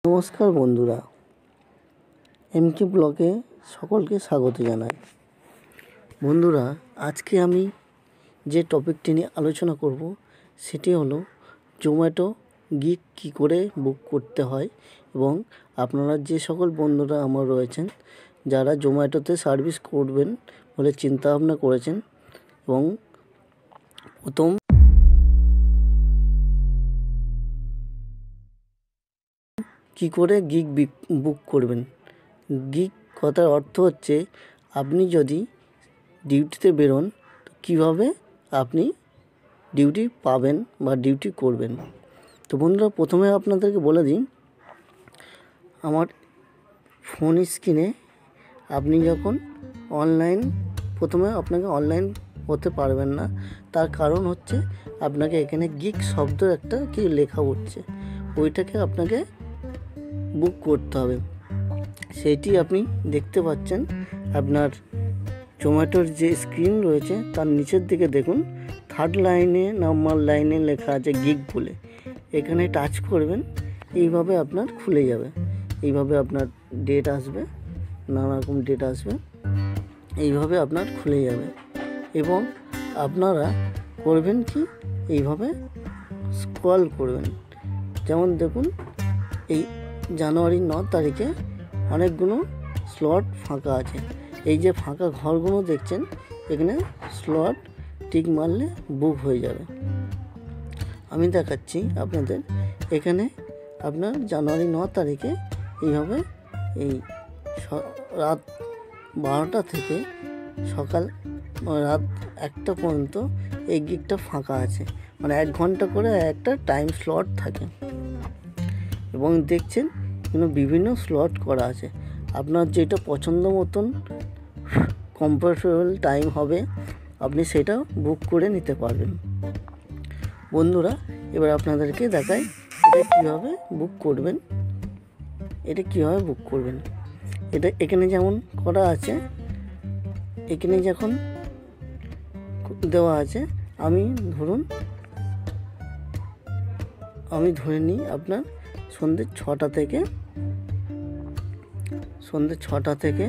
নমস্কার বন্ধুরা, এমকে ব্লগে সকলকে স্বাগত জানাই। বন্ধুরা, আজকে আমি যে টপিকটি নিয়ে আলোচনা করব সেটি হলো জোম্যাটো গিগ কী করে বুক করতে হয় এবং আপনারা যে সকল বন্ধুরা আমার রয়েছেন যারা জোম্যাটোতে সার্ভিস করবেন বলে চিন্তাভাবনা করেছেন এবং প্রথম কী করে গিগ বুক করবেন। গিগ কথার অর্থ হচ্ছে আপনি যদি ডিউটিতে বেরোন তো কীভাবে আপনি ডিউটি পাবেন বা ডিউটি করবেন। তো বন্ধুরা, প্রথমে আপনাদেরকে বলে দিই, আমার ফোন স্ক্রিনে আপনি যখন প্রথমে আপনাকে অনলাইন হতে পারবেন না, তার কারণ হচ্ছে আপনাকে এখানে গিগ শব্দ একটা কি লেখা হচ্ছে, ওইটাকে আপনাকে বুক করতে হবে। সেইটি আপনি দেখতে পাচ্ছেন আপনার জোম্যাটোর যে স্ক্রিন রয়েছে তার নিচের দিকে দেখুন, 3rd লাইনে নাম্বার লাইনে লেখা আছে গিগ বলে। এখানে টাচ করবেন, এইভাবে আপনার খুলে যাবে। এইভাবে আপনার ডেট আসবে, নানা রকম ডেট আসবে, এইভাবে আপনার খুলে যাবে এবং আপনারা করবেন কি, এইভাবে স্ক্রল করবেন। যেমন দেখুন, এই জানুয়ারি 9 তারিখে অনেকগুলো স্লট ফাঁকা আছে। এই যে ফাঁকা ঘরগুলো দেখছেন, এখানে স্লট টিক মারলে বুক হয়ে যাবে। আমি দেখাচ্ছি আপনাদের। এখানে আপনার জানুয়ারি 9 তারিখে এইভাবে এই রাত 12টা থেকে সকাল রাত 1টা পর্যন্ত এই গিগটা ফাঁকা আছে, মানে 1 ঘন্টা করে একটা টাইম স্লট থাকে এবং দেখছেন কিন্তু বিভিন্ন স্লট করা আছে। আপনার যেটা পছন্দ মতন কমফোর্টেবল টাইম হবে আপনি সেটা বুক করে নিতে পারবেন। বন্ধুরা, এবার আপনাদেরকে দেখাই এটা কীভাবে বুক করবেন। এটা এখানে যেমন করা আছে, এখানে যখন দেওয়া আছে, আমি ধরে নিই আপনার সন্ধ্যে 6টা থেকে